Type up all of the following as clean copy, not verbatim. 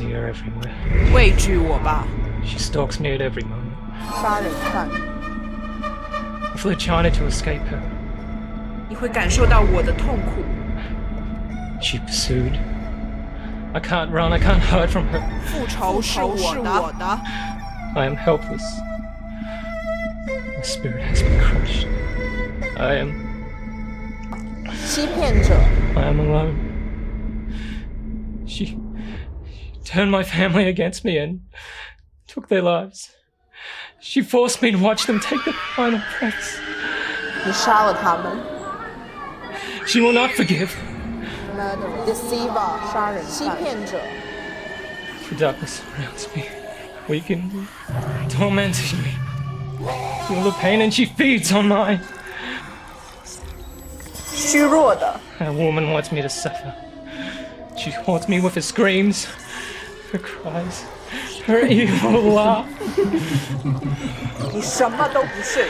see her everywhere. 畏惧我吧， She stalks me at every moment. 杀人犯， I fled China to escape her. 你会感受到我的痛苦。 She pursued. I can't run, I can't hide from her. 复仇是我的， I am helpless. My spirit has been crushed. I am 欺骗者， alone. She turned my family against me and took their lives. She forced me to watch them take their final breaths. 你杀了他们。 She will not forgive. Murderer, deceiver，杀人犯，欺骗者， The darkness surrounds me, weakened, tormenting me. Feel the pain and she feeds on mine. 虚弱的， That woman wants me to suffer. She haunts me with her screams, her cries, her evil laugh. 你什么都不是。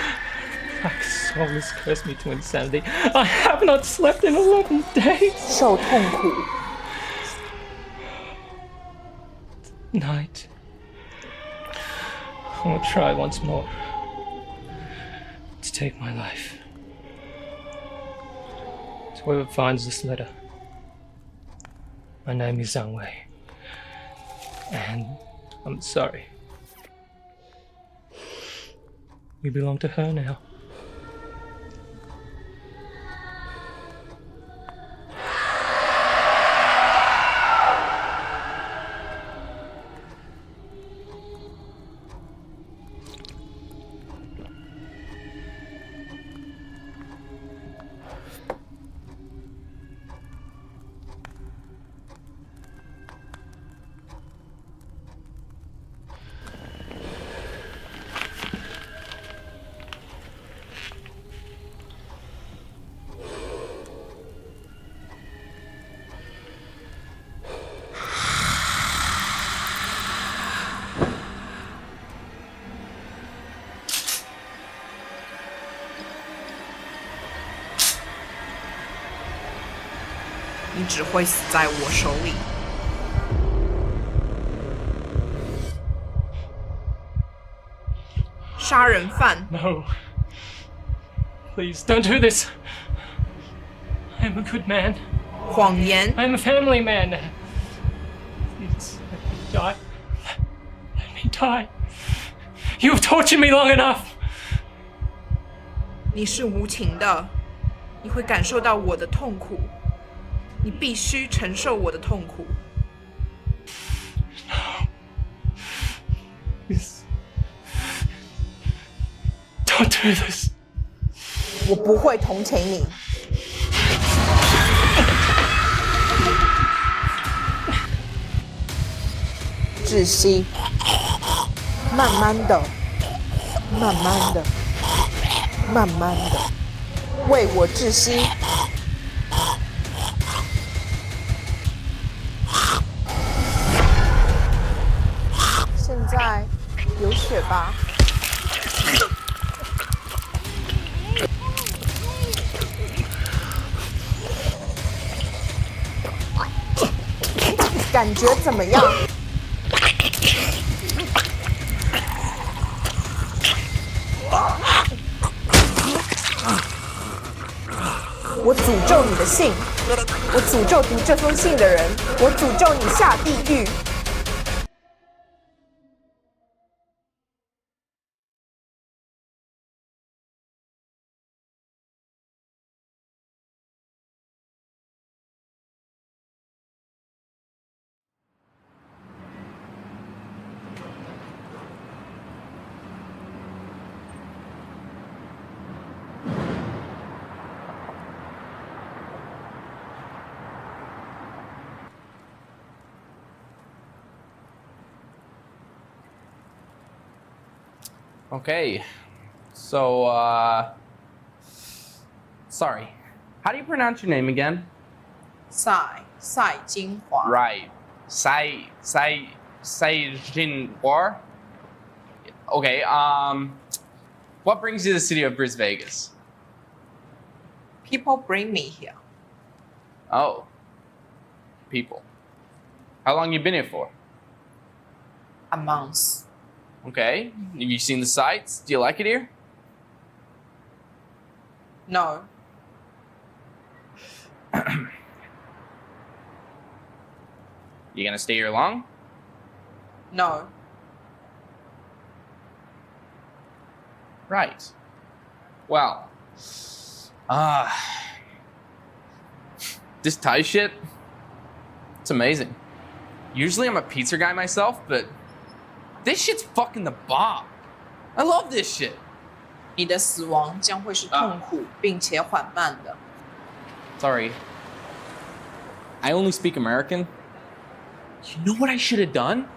Black soul has cursed me to insanity. I have not slept in 11 days. 受痛苦， Night. I will try once more to take my life. To whoever finds this letter, my name is Zhang Wei, and I'm sorry. You belong to her now.你只会死在我手里。杀人犯， No. Please, don't do this. I am a good man. 谎言， I am a family man. Please, let me die. Let me die. You have tortured me long enough. 你是无情的，你会感受到我的痛苦，你必须承受我的痛苦。 Please. Don't do this. 我不会同情你。窒息，慢慢的，慢慢的，慢慢的，为我窒息。现在有血吧？感觉怎么样？我诅咒你的信，我诅咒读这封信的人，我诅咒你下地狱。Okay, so, sorry. How do you pronounce your name again? 赛金华， Right. Sai Jinhua? Okay, what brings you to the city of Bris Vegas? People bring me here. Oh. People. How long you been here for? A month. Okay. Have you seen the sights? Do you like it here? No. You gonna stay here long? No. Right. Well. This Thai shit, it's amazing. Usually I'm a pizza guy myself, but this shit's fucking the bomb. I love this shit. 你的死亡将会是痛苦并且缓慢的。 Sorry. I only speak American. You know what I should have done?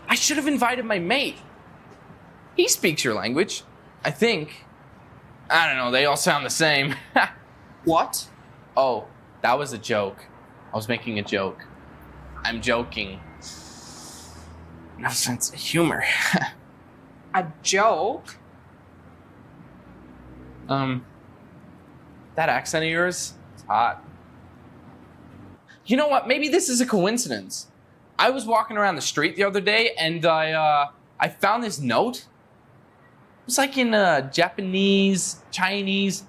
I should have invited my mate. He speaks your language, I think. I don't know, they all sound the same. What? Oh, that was a joke. I was making a joke. I'm joking. No sense of humor. A joke? That accent of yours, it's hot. You know what? Maybe this is a coincidence. I was walking around the street the other day and I found this note. It was like in Japanese, Chinese.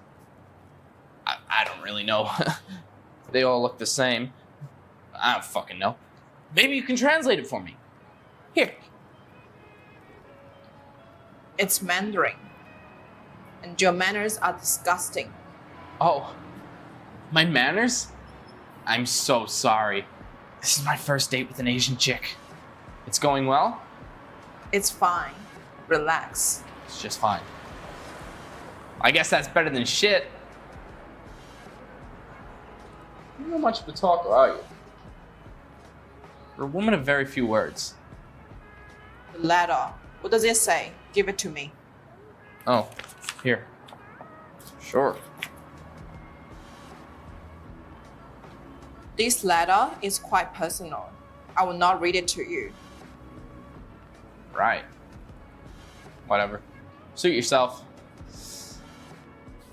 I don't really know. They all look the same. I don't fucking know. Maybe you can translate it for me. Here. It's Mandarin. And your manners are disgusting. Oh, my manners? I'm so sorry. This is my first date with an Asian chick. It's going well? It's fine. Relax. It's just fine. I guess that's better than shit. You're not much of a talker, are you? You're a woman of very few words. The letter. What does it say? Give it to me. Oh, here. Sure. This letter is quite personal. I will not read it to you. Right. Whatever. Suit yourself.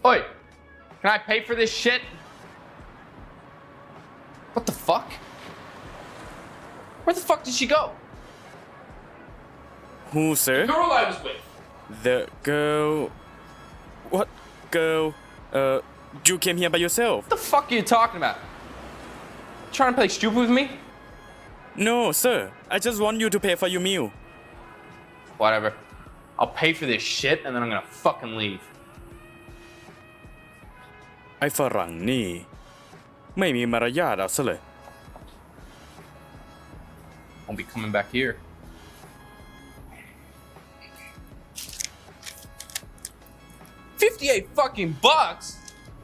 Oi! Can I pay for this shit? What the fuck? Where the fuck did she go? Who, sir? Girl I was with. The girl. What girl? You came here by yourself? What the fuck are you talking about? Trying to play stupid with me? No, sir. I just want you to pay for your meal. Whatever. I'll pay for this shit and then I'm gonna fucking leave. ไอ้ฝรั่งนี่ไม่มีมารยาทเอาซะเลย Won't be coming back here. $58 fucking bucks?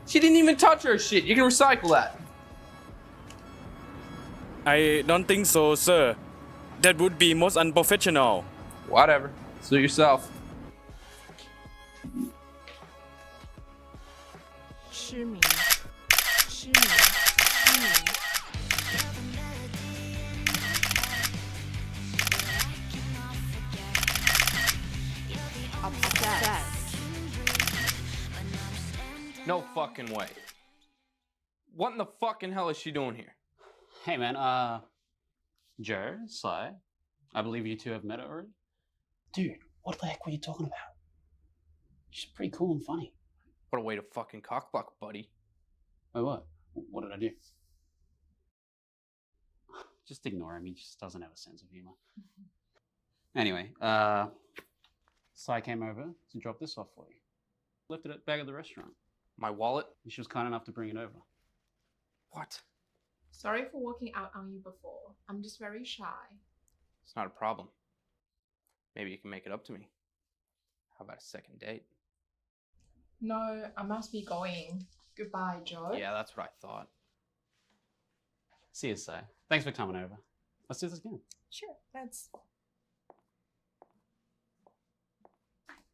She didn't even touch her shit. You can recycle that. I don't think so, sir. That would be most unprofessional. Whatever. Suit yourself. 痴迷，痴迷，痴迷。Upset. No fucking way. What in the fucking hell is she doing here? Hey man, Joe, Sly, I believe you two have met already. Dude, what the heck were you talking about? She's pretty cool and funny. What a way to fucking cockblock, buddy. Wait, what? What did I do? Just ignore him, he just doesn't have a sense of humor. Anyway, Sly came over to drop this off for you. Left it at the back of the restaurant. My wallet? And she was kind enough to bring it over. What? Sorry for walking out on you before. I'm just very shy. It's not a problem. Maybe you can make it up to me. How about a second date? No, I must be going. Goodbye, Joe. Yeah, that's what I thought. See you, Sly. Thanks for coming over. Let's do this again. Sure, let's.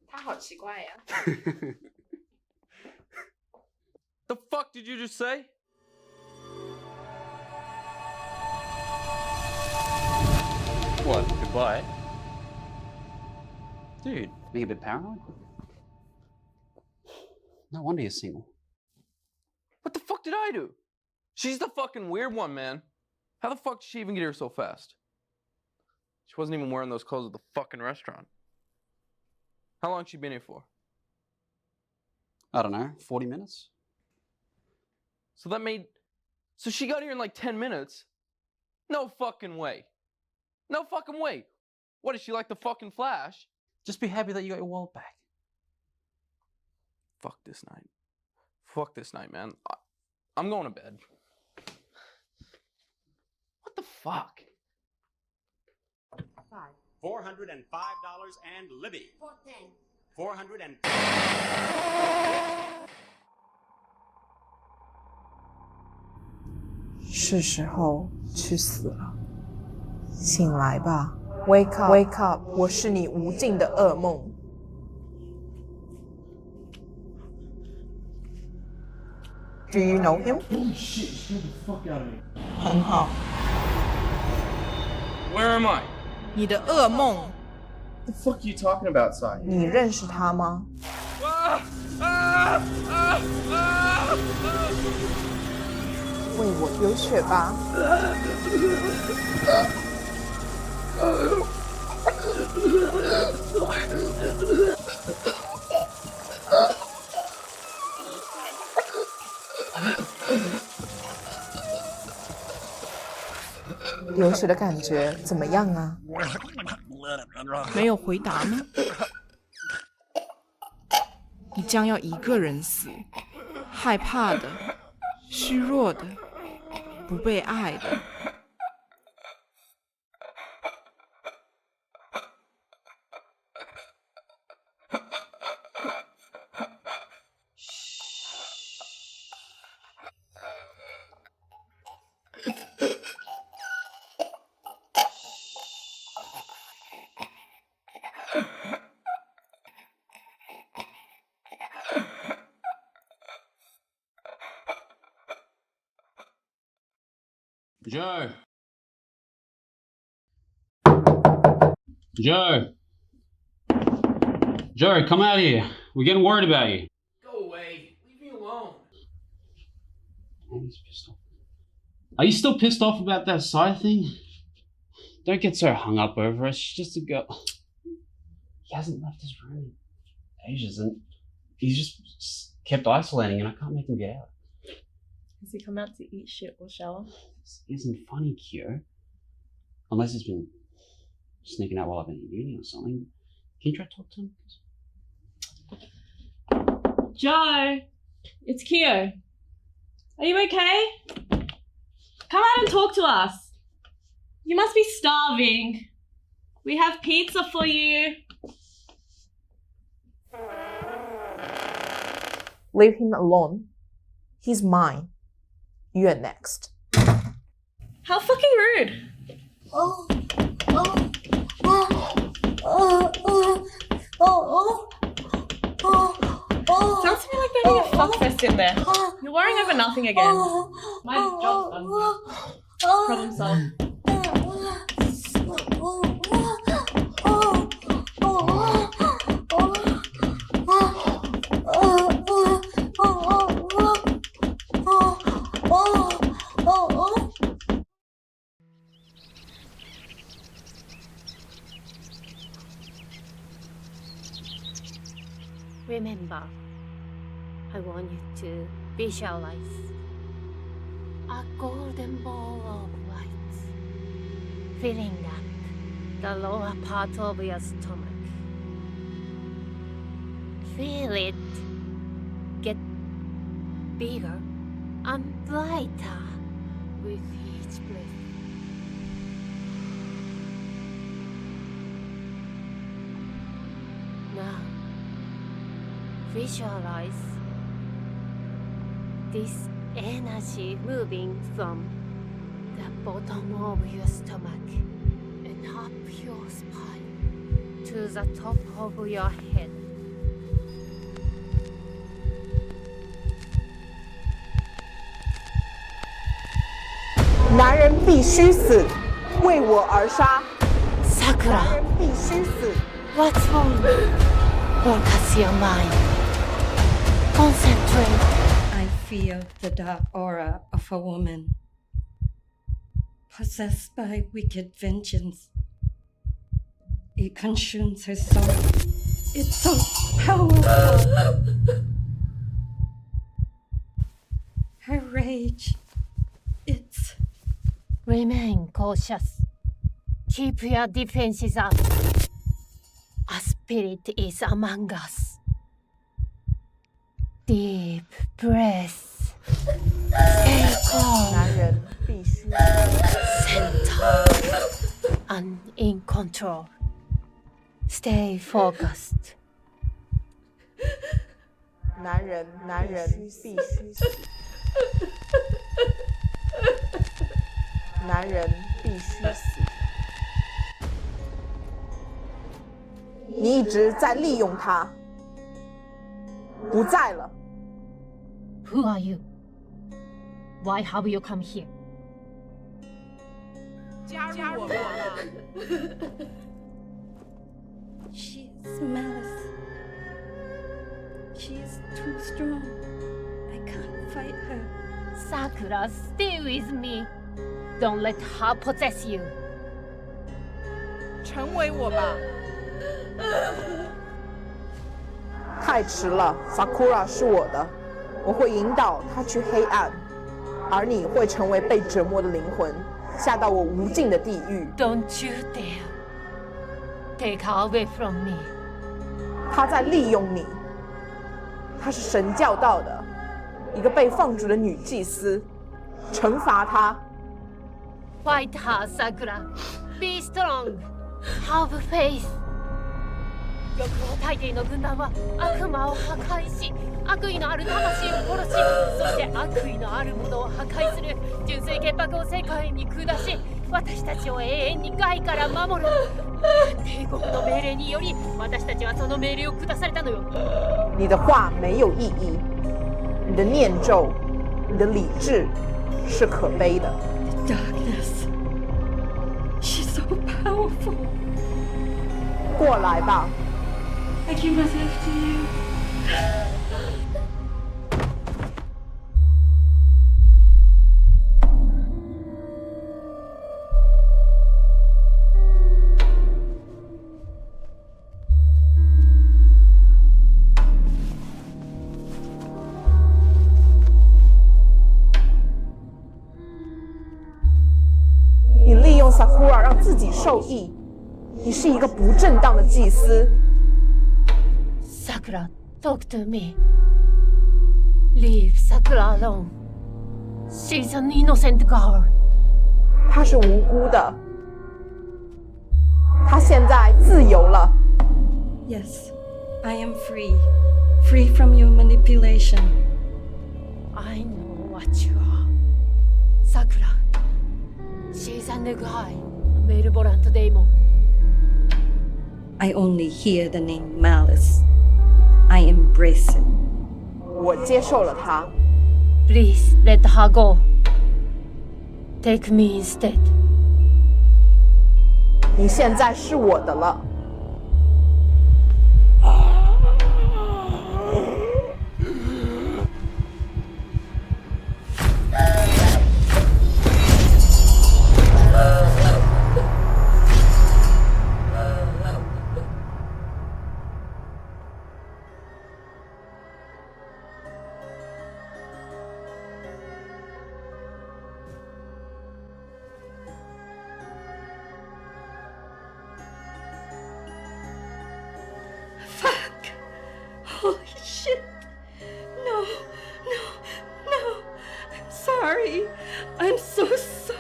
他好奇怪呀。 The fuck did you just say? What? Goodbye? Dude, being a bit paranoid? No wonder you're single. What the fuck did I do? She's the fucking weird one, man. How the fuck did she even get here so fast? She wasn't even wearing those clothes at the fucking restaurant. How long she been here for? I don't know, 40 minutes? So she got here in like 10 minutes? No fucking way. No fucking way. What, is she like the fucking Flash? Just be happy that you got your wallet back. Fuck this night. Fuck this night, man. I'm going to bed. What the fuck? $405 and Libby. 410. 400 是时候去死了。醒来吧 ，Wake up, Wake up！ 我是你无尽的噩梦。Do you know him? Shit, get the fuck out of me. 很好。 Where am I? 你的噩梦。 What the fuck are you talking about, Sai? 你认识他吗？为我流血吧！流血的感觉怎么样啊？没有回答吗？你将要一个人死，害怕的，虚弱的，不被爱的。Joe! Joe! Joe, come out here. We're getting worried about you. Go away. Leave me alone. Oh, he's pissed off. Are you still pissed off about that side thing? Don't get so hung up over it. She's just a girl. He hasn't left his room in ages, and he's just kept isolating, and I can't make him get out. Has he come out to eat shit or shower? This isn't funny, Kyo. Unless he's been sneaking out while I've been at uni or something. Can you try to talk to him? Joe! It's Kyo. Are you okay? Come out and talk to us. You must be starving. We have pizza for you. Leave him alone. He's mine. You're next. How fucking rude. Sounds to me like they're having a fuckfest in there. You're worrying over nothing again. My job's done. Problem solved. Remember, I want you to visualize a golden ball of light filling up the lower part of your stomach. Feel it get bigger and brighter with each breath. Now, visualize this energy moving from the bottom of your stomach and up your spine to the top of your head. "男人必须死，为我而杀。男 Sakura, 人必须死。 what's wrong? Focus your mind. Concentrate. I feel the dark aura of a woman, possessed by wicked vengeance. It consumes her soul. It's so powerful. Her rage. It's. Remain cautious. Keep your defenses up. A spirit is among us. Deep breath. Stay calm. 男人必须 Center. And in control. Stay focused. 男人必须死。男人必须死。你一直在利用他，不在了。 Who are you? Why have you come here? 加入我吧。 She is malice. She is too strong. I can't fight her. Sakura, stay with me. Don't let her possess you. 成为我吧。太迟了 ，Sakura 是我的，我会引导他去黑暗，而你会成为被折磨的灵魂，下到我无尽的地狱。 Don't you dare. Take her away from me. 他在利用你，她是神教道的一个被放逐的女祭司，惩罚她。 Fight her, Sakura. Be strong. Have faith. 翼王大帝の軍団は悪魔を破壊し、悪意のある魂を殺し、そして悪意のあるものを破壊する純粋潔白を世界に下し、私たちを永遠に害から守る。帝国の命令により、私たちはその命令を下されたのよ。你的话没有意义，你的念咒，你的理智是可悲的。 Darkness. She's so powerful. 过来吧。 I give myself to you. 你利用 Sakura 让自己受益，你是一个不正当的祭司。 Sakura, talk to me. Leave Sakura alone. She's an innocent girl. 她是无辜的，她现在自由了。 Yes, I am free. Free from your manipulation. I know what you are. Sakura. She's a Negai, a malevolent demon. I only hear the name Malice. I embrace it. 我接受了她。 Please let her go. Take me instead. 你现在是我的了。 Fuck! Holy shit! No, no, no! I'm sorry. I'm so sorry.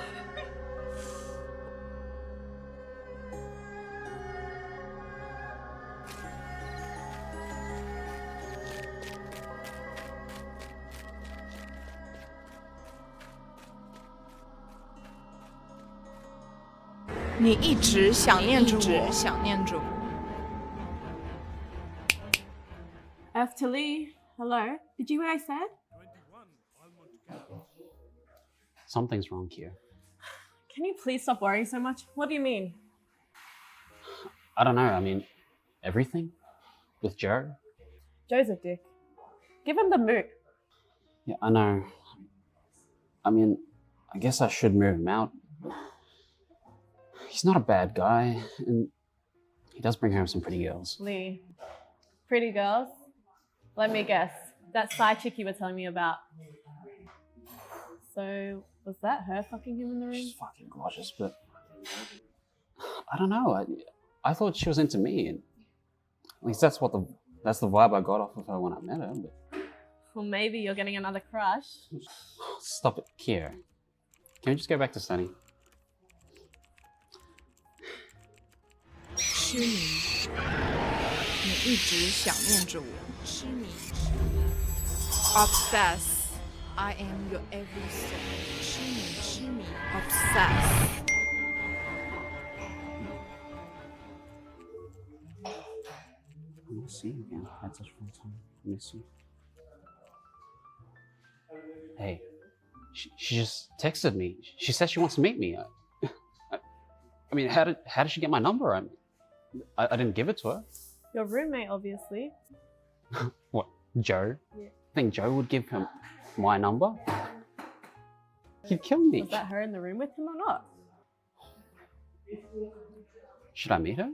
你一直想念着我，想念着我。 F to Lee. Hello. Did you hear what I said? Something's wrong here. Can you please stop worrying so much? What do you mean? I don't know. I mean, everything with Joe. Joe's a dick. Give him the moot. Yeah, I know. I mean, I guess I should move him out. He's not a bad guy, and He does bring home some pretty girls. Lee. Pretty girls? Let me guess. That side chick you were telling me about. So, was that her fucking him in the room? She's fucking gorgeous, but I don't know. I thought she was into me, and at least that's the vibe I got off of her when I met her. But Well, maybe you're getting another crush. stop it, Kier. Can we just go back to study? 痴迷，你一直想念着我。痴迷，obsess。I am your everything。痴迷，痴迷，obsess。I miss you again. I had such a fun time. I miss you. Hey, she just texted me. She said she wants to meet me. I mean, how did she get my number? I didn't give it to her. Your roommate, obviously. What, Joe? Yeah. Think Joe would give him my number? He'd kill me. Was that her in the room with him or not? Should I meet her?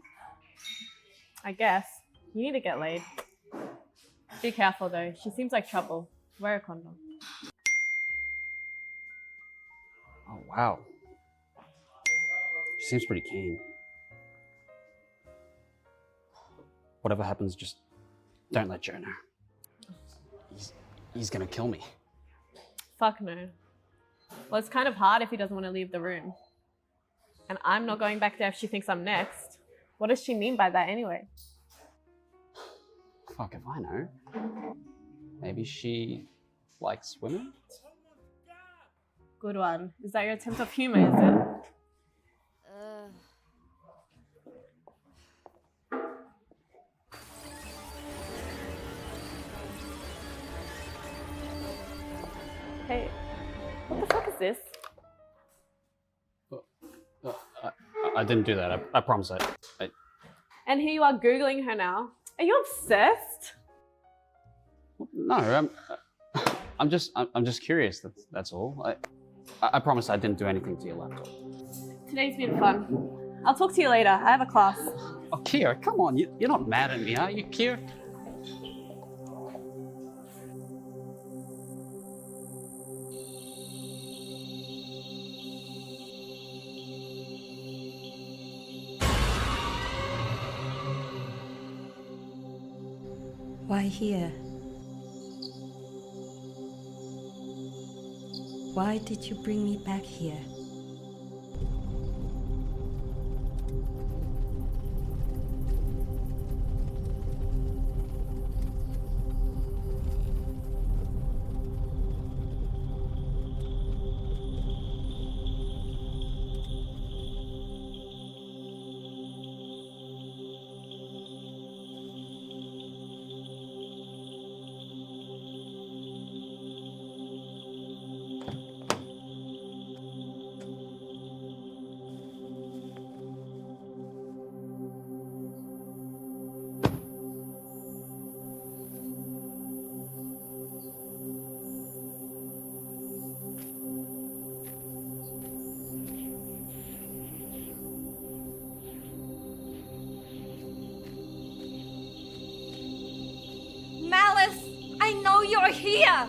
I guess. You need to get laid. Be careful though. She seems like trouble. Wear a condom. Oh, wow. She seems pretty keen. Whatever happens, just don't let Joe know. He's gonna kill me. Fuck no. Well, it's kind of hard if he doesn't want to leave the room. And I'm not going back there if she thinks I'm next. What does she mean by that anyway? Fuck if I know. Maybe she likes women? Good one. Is that your attempt of humor, is it? Hey, what the fuck is this? I didn't do that. I promise. I And here you are Googling her now. Are you obsessed? No, I'm just curious. That's all. I promise I didn't do anything to your laptop. Today's been fun. I'll talk to you later. I have a class. Oh, Kier, come on. You're not mad at me, are you, Kier? Why here? Why did you bring me back here? Malice, I know you're here.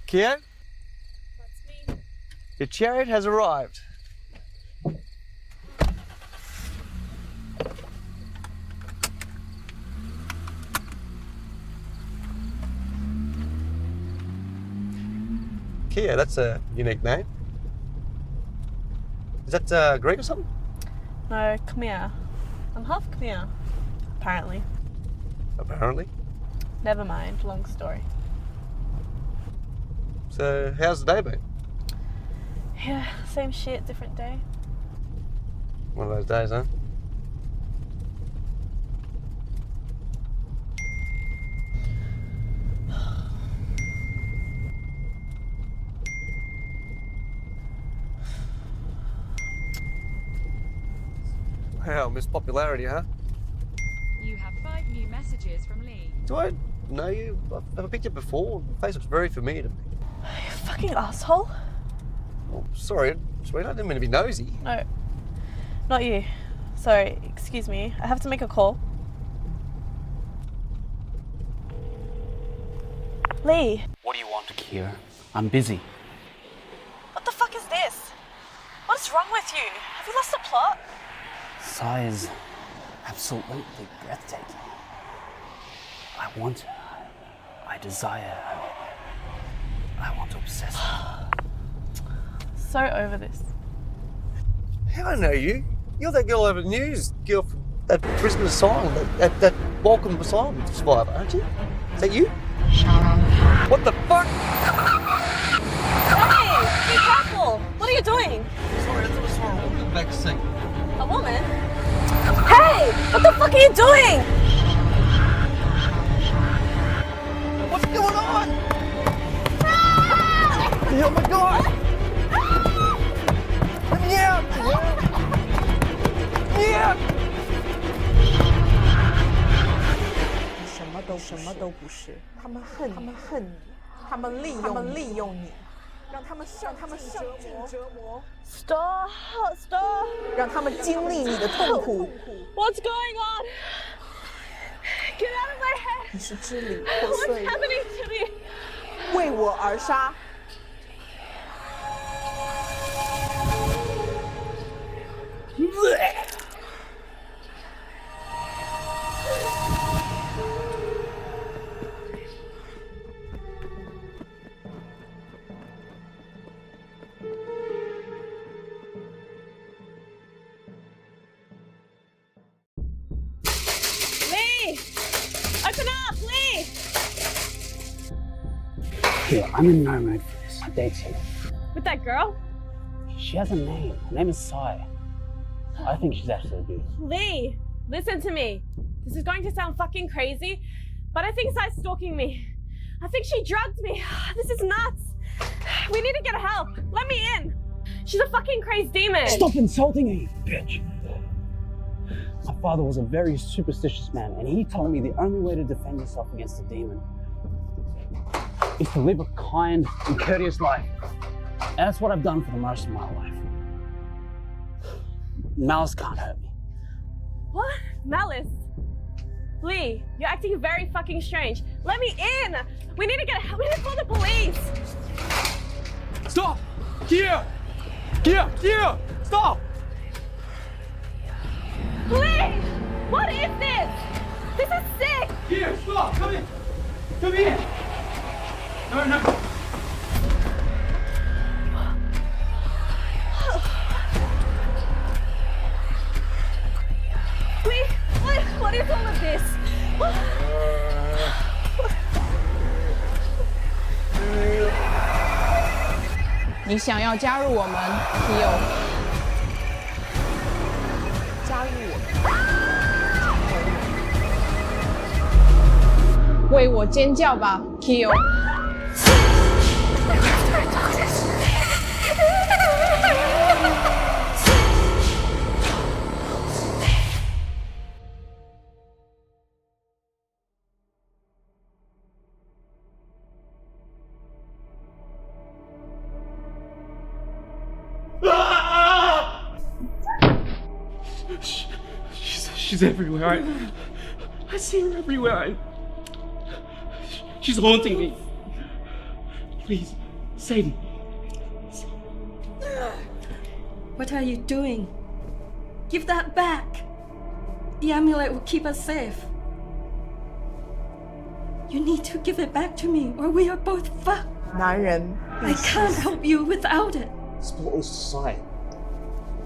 Kier, That's me. your chariot has arrived. Kia, that's a unique name. Is that Greek or something? No, Khmer. I'm half Khmer, apparently. Apparently. Never mind, long story. So, how's the day been? Yeah, same shit, different day. One of those days, huh? Wow, Miss Popularity, huh? You have 5 new messages from Lee. Do I know you? Have I picked you before? Your face looks very familiar to me. You fucking asshole. Oh, sorry, sweet, I didn't mean to be nosy. No, not you. Sorry, excuse me. I have to make a call. Lee. What do you want, Kia? I'm busy. What the fuck is this? What's wrong with you? Have you lost the plot? Sai is absolutely breathtaking. I want her. I desire her. I want to obsess her. So over this. How I know you? You're that girl over the news, girl from that Brisbane Asylum, that Welcome Asylum survivor, aren't you? Is that you? What the fuck? Hey, be careful! What are you doing? Sorry, I thought I saw a woman in the back seat. A woman? Hey! What the fuck are you doing? What's going on? Oh my god! Let me out! Let me out! 你什么都不是，他们恨你，他们利用你，让他们上尽折磨。Stop! 让他们经历你的痛苦。 What's going on? Get out of my head! 你是支离破碎 What's happening to me? 为我而杀。Open up, Lee! Kia, I'm in no mood for this. Dating. With that girl? She has a name. Her name is Sai. I think she's absolutely beautiful. Lee, listen to me. This is going to sound fucking crazy, but I think Sai's stalking me. I think she drugged me. This is nuts. We need to get help. Let me in. She's a fucking crazed demon. Stop insulting me, bitch. My father was a very superstitious man, and he told me the only way to defend yourself against a demon is to live a kind and courteous life. And that's what I've done for the most of my life. Malice can't hurt me. What? Malice? Lee, you're acting very fucking strange. Let me in! We need to get help. We need to call the police! Stop! Kia! Kia! Stop! Lee! What is this? This is sick! Kia, stop! Come in! Come in! No. Lee, what is all of this? 你想要加入我们 ，Kyo？ 加入我们，为我尖叫吧 ，Kyo！ She's everywhere. I see her everywhere. She's haunting me. Please, save me. What are you doing? Give that back. The amulet will keep us safe. You need to give it back to me, or we are both fucked. 男人 I can't help you without it. This belongs to Sai.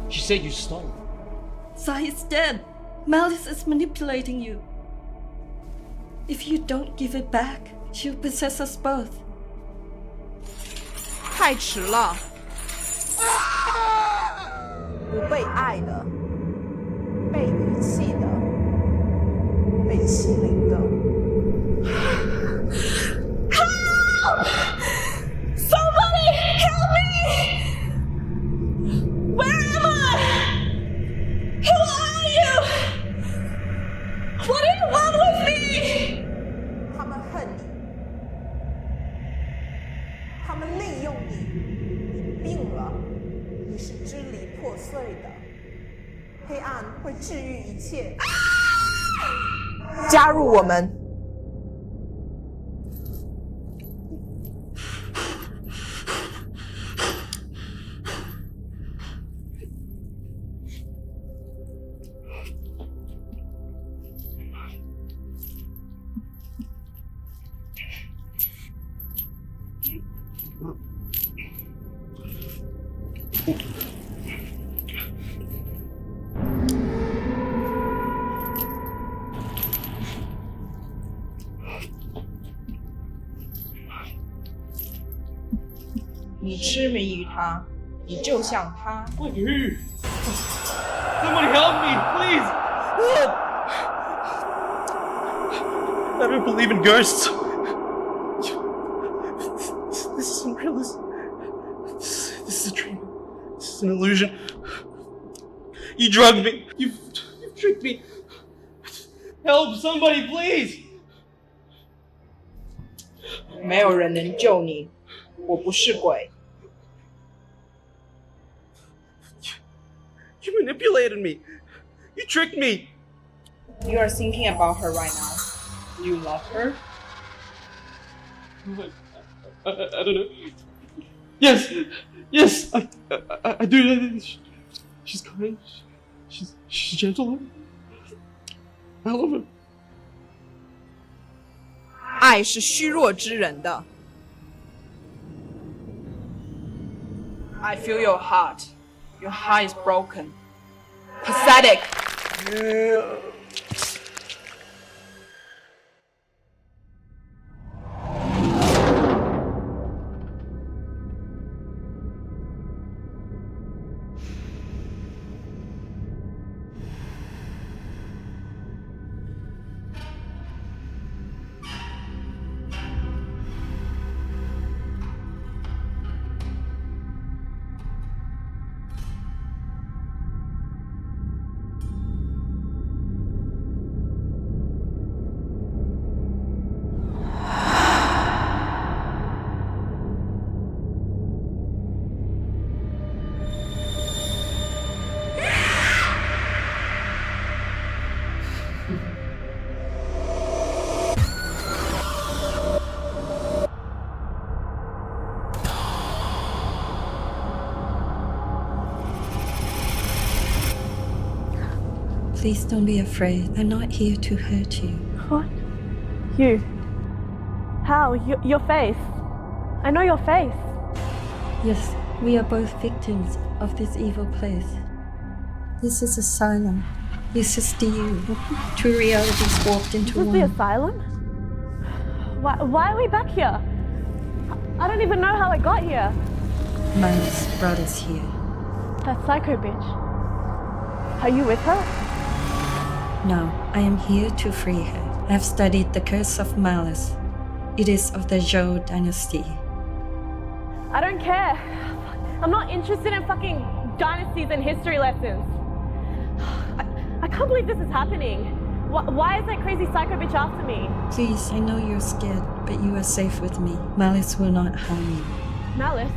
She said you stole it. Sai is dead. Malice is manipulating you. If you don't give it back, she'll possess us both. 太迟了，不被爱的，被遗弃的，被欺凌的。Somebody help me! Where am I? Who are you? What do you want with me? 他们恨你，他们利用你，你病了，你是支离破碎的。黑暗会治愈一切。加入我们。你痴迷于他，你就像他。 Somebody help me, please! I don't believe in ghosts. This isn't real. This is a dream. This is an illusion. You drugged me. You've tricked me. Help somebody, please! 没有人能救你，我不是鬼。 You manipulated me. You tricked me. You are thinking about her right now. You love her? I don't know. Yes, I do. She's kind. She's gentle. I love her. 爱是虚弱之人的。I feel your heart. Your heart is broken. Pathetic. Please don't be afraid. I'm not here to hurt you. What? You? How? Your face? I know your face. Yes, we are both victims of this evil place. This is asylum. This is the you. Two realities warped into This is one. the asylum? Why are we back here? I don't even know how I got here. Malice brought us here. That psycho bitch. Are you with her? No, I am here to free her. I have studied the curse of Malice. It is of the Zhou dynasty. I don't care. I'm not interested in fucking dynasties and history lessons. I can't believe this is happening. Why is that crazy psycho bitch after me? Please, I know you're scared, but you are safe with me. Malice will not harm you. Malice?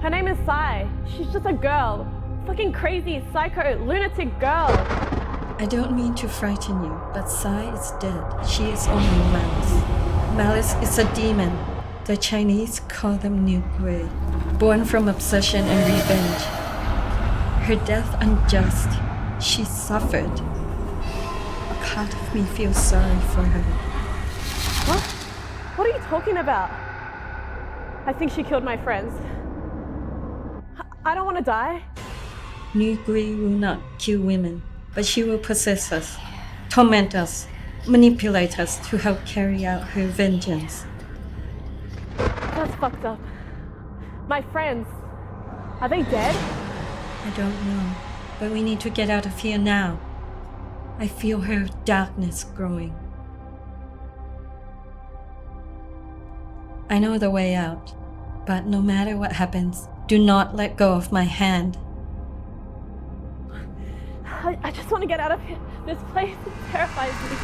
Her name is Sai. She's just a girl. Fucking crazy, psycho, lunatic girl. I don't mean to frighten you, but Sai is dead. She is only Malice. Malice is a demon. The Chinese call them New Grey. Born from obsession and revenge. Her death unjust. She suffered. A part of me feels sorry for her. What? What are you talking about? I think she killed my friends. I don't want to die. Nugui will not kill women, but she will possess us, torment us, manipulate us to help carry out her vengeance. That's fucked up. My friends, are they dead? I don't know, but we need to get out of here now. I feel her darkness growing. I know the way out, but no matter what happens, do not let go of my hand. I just want to get out of here. This place terrifies me.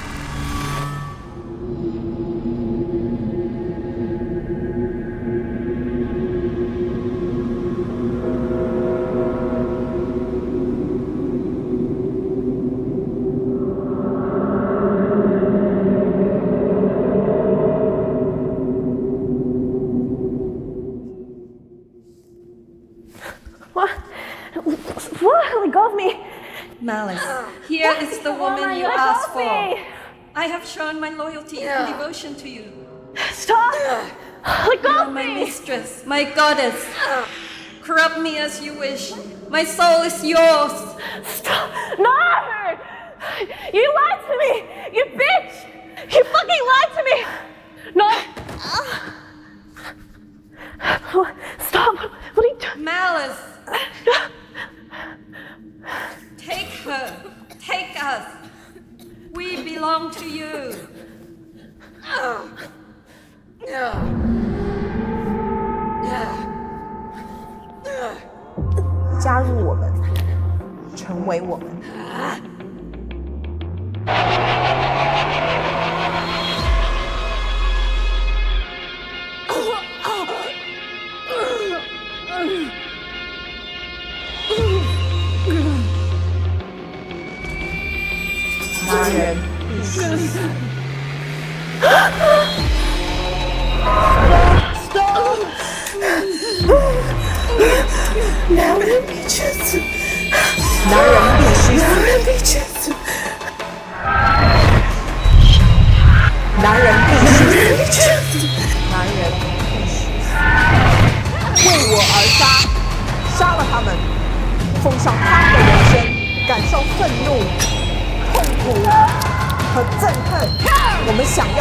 What? Let go of me! Malice, here is the woman you Let asked go of for. me! I have shown my loyalty and devotion to you. Stop! Let go You of are my me! mistress, my goddess. Corrupt me as you wish. My soul is yours. Stop! No! You lied to me! You bitch! You fucking lied to me! No! Stop! What are you doing? Malice! Take her. Take us. We belong to you. 加入我们，成为我们。男人必须死。Stop！ 男人必须死。男人必须死。男人必须死。男人必须死。男人必须死。为我而杀，杀了他们，奉上他们的人生，感受愤怒、痛苦和憎恨。我们想要。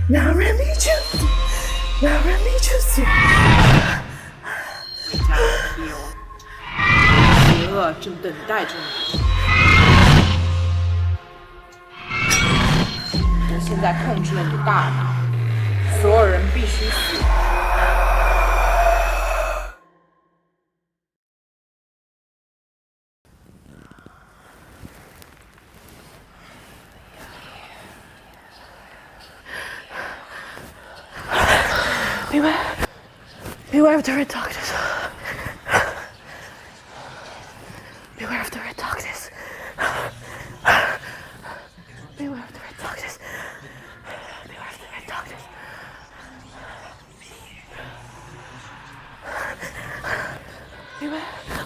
男人必须死。男人必须死。回家，Leo，邪恶正等待着你。我现在控制了你的大脑，所有人必须死。Beware of the red darkness. Beware of the red darkness. Beware of the red darkness. Beware of the red darkness. Beware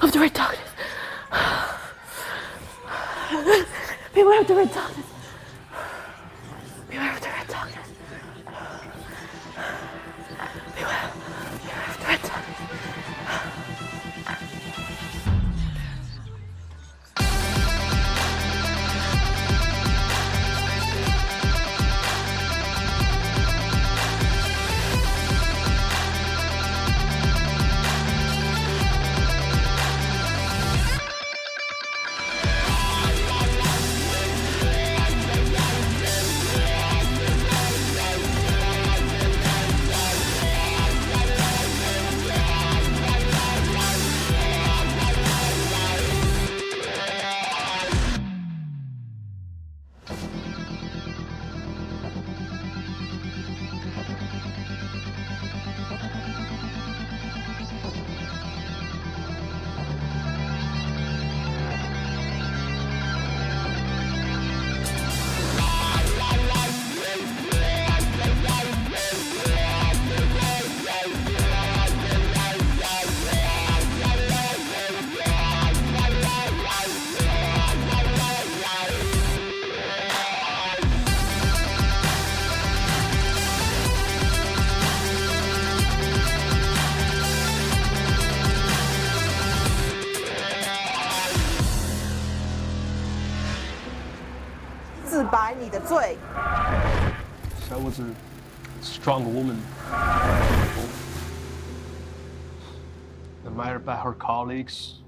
of the red darkness. Beware of the red darkness. Beware of the red darkness. Beware. 自白你的罪。 I was a strong woman. Admired by her colleagues.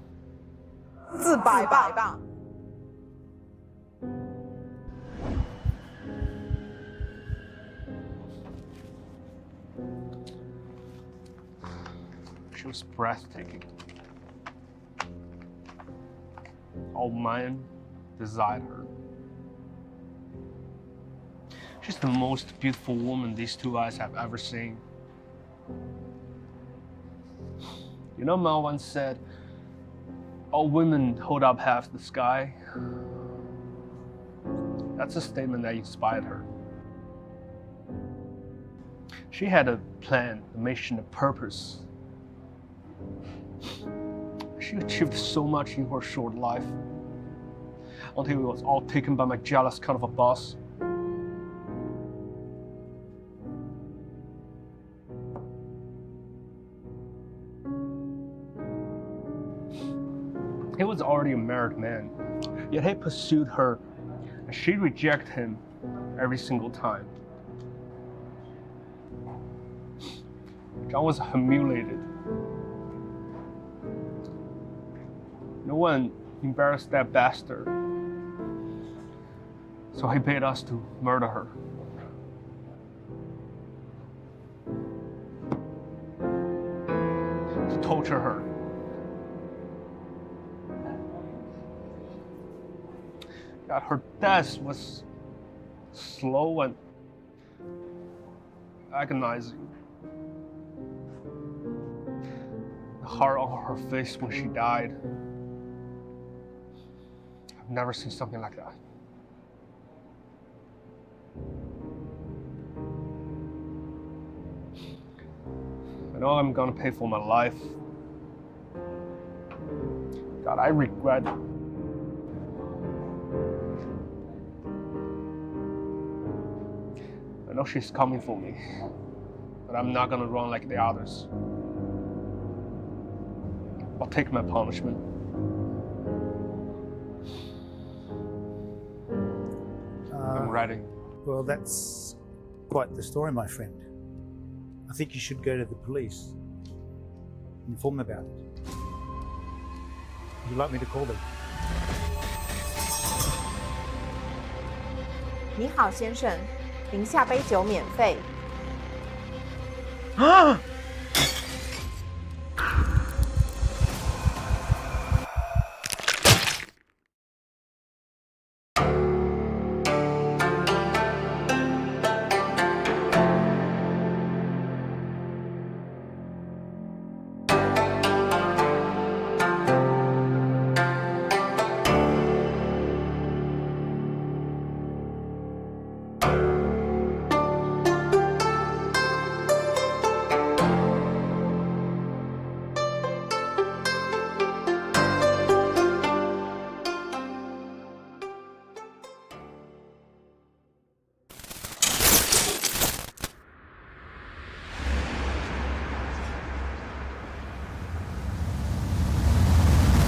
自白吧。 She was breathtaking. All men desired her. She's the most beautiful woman these two eyes have ever seen. You know, Mao once said, all women hold up half the sky. That's a statement that inspired her. She had a plan, a mission, a purpose. She achieved so much in her short life until it was all taken by my jealous kind of a boss. He was already a married man, yet he pursued her, and she rejected him every single time. John was humiliated. No one embarrassed that bastard, so he paid us to murder her. To torture her. God, her death was slow and agonizing. The heart on her face when she died. I've never seen something like that. I know I'm gonna pay for my life. God, I regret it. I know she's coming for me, but I'm not gonna run like the others. I'll take my punishment. I'm ready. Well, that's quite the story, my friend. I think you should go to the police, inform them about it. Would you like me to call them? 你好，先生，您下杯酒免费。啊！